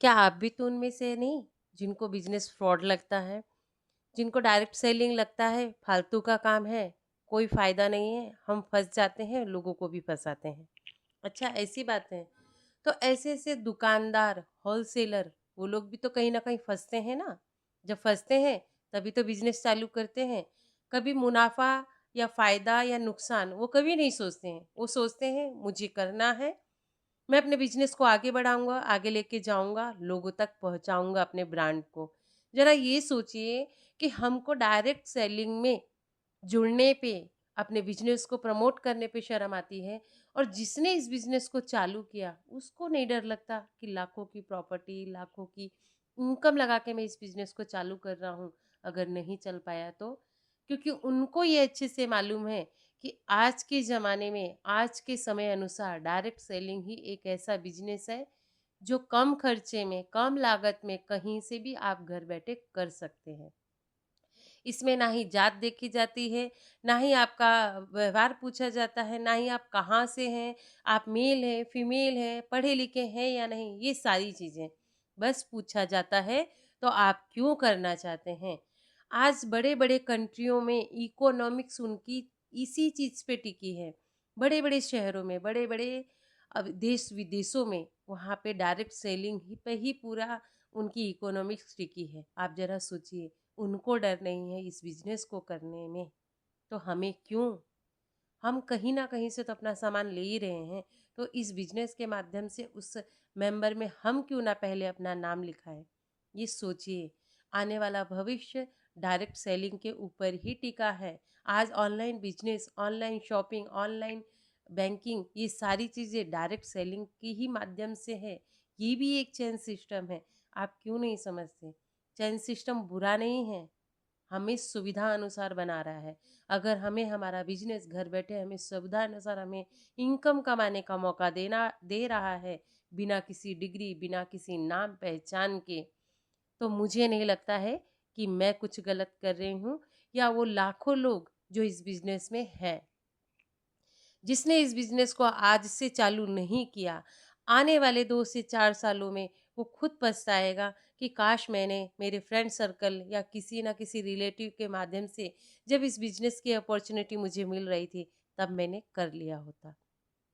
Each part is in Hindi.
क्या आप भी तो उनमें से नहीं जिनको बिज़नेस फ्रॉड लगता है, जिनको डायरेक्ट सेलिंग लगता है फालतू का काम है, कोई फ़ायदा नहीं है, हम फँस जाते हैं, लोगों को भी फँसाते हैं। अच्छा ऐसी बात है। तो ऐसे-ऐसे दुकानदार, होलसेलर वो लोग भी तो कहीं न कहीं फँसते हैं ना? जब फँसते हैं तभी तो बिज़नेस चालू करते हैं। कभी मुनाफ़ा या फ़ायदा या नुकसान वो कभी नहीं सोचते हैं। वो सोचते हैं मुझे करना है, मैं अपने बिज़नेस को आगे बढ़ाऊँगा, आगे लेके जाऊँगा, लोगों तक पहुँचाऊँगा अपने ब्रांड को। ज़रा ये सोचिए कि हमको डायरेक्ट सेलिंग में जुड़ने पे, अपने बिज़नेस को प्रमोट करने पे शर्म आती है और जिसने इस बिज़नेस को चालू किया, उसको नहीं डर लगता कि लाखों की प्रॉपर्टी, लाखों की इनकम लगा के मैं इस बिज़नेस को चालू कर रहा हूँ, अगर नहीं चल पाया तो? क्योंकि उनको ये अच्छे से मालूम है कि आज के ज़माने में, आज के समय अनुसार डायरेक्ट सेलिंग ही एक ऐसा बिज़नेस है, जो कम खर्चे में, कम लागत में कहीं से भी आप घर बैठे कर सकते हैं। इसमें ना ही जात देखी जाती है, ना ही आपका व्यवहार पूछा जाता है, ना ही आप कहाँ से हैं, आप मेल हैं, फीमेल हैं, पढ़े-लिखे हैं या नहीं, ये सारी चीज़ें। बस पूछा जाता है, तो आप क्यों करना चाहते हैं? आज बड़े-बड़े कंट्रियों में इकोनॉमिक्स उनकी इसी चीज़ पे टिकी है। बड़े-बड़े शहरों में, बड़े-बड़े अब देश-विदेशों में, वहाँ पे डायरेक्ट सेलिंग ही पे ही पूरा उनकी इकोनॉमिक्स टिकी है। आप ज़रा सोचिए। उनको डर नहीं है इस बिज़नेस को करने में, तो हमें क्यों? हम कहीं न कहीं से तो अपना सामान ले ही रहे हैं, तो इस बिज़नेस के माध्यम से उस मेंबर में हम क्यों ना पहले अपना नाम लिखाएँ? ये सोचिए, आने वाला भविष्य डायरेक्ट सेलिंग के ऊपर ही टिका है। आज online business, online shopping, online banking ये सारी चीज़ें डायरेक्ट सेलिंग की ही माध्यम से है। ये भी एक चेन सिस्टम है, आप क्यों नहीं समझते? चेन सिस्टम बुरा नहीं है, हमें सुविधा अनुसार बना रहा है। अगर हमें हमारा बिज़नेस घर बैठे हमें सुविधा अनुसार हमें इनकम कमाने का मौका दे रहा है, बिना किसी डिग्री, बिना किसी नाम पहचान के, तो मुझे नहीं लगता है कि मैं कुछ गलत कर रही हूँ या वो लाखों लोग जो इस बिज़नेस में हैं। जिसने इस बिज़नेस को आज से चालू नहीं किया, आने वाले 2 से 4 सालों में वो खुद पछताएगा कि काश मैंने मेरे फ्रेंड सर्कल या किसी न किसी रिलेटिव के माध्यम से जब इस बिज़नेस की अपॉर्च्युनिटी मुझे मिल रही थी, तब मैंने कर लिया होता।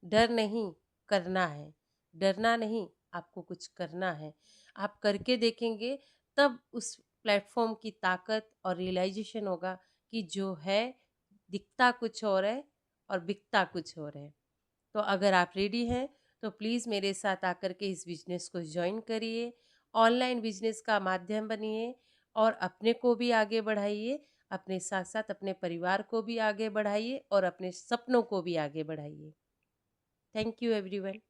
डर नहीं, करना है। डरना नहीं, आपको कुछ करना है। आप करके देखेंगे, तब उस प्लेटफ़ॉर्म की ताकत और रियलाइज़ेशन होगा कि जो है, दिखता कुछ और है और बिकता कुछ और है। तो अगर आप रेडी हैं, तो प्लीज़ मेरे साथ आकर के इस बिज़नेस को जॉइन करिए, ऑनलाइन बिज़नेस का माध्यम बनिए और अपने को भी आगे बढ़ाइए, अपने साथ-साथ अपने परिवार को भी आगे बढ़ाइए और अपने सपनों को भी आगे बढ़ाइए। Thank you everyone.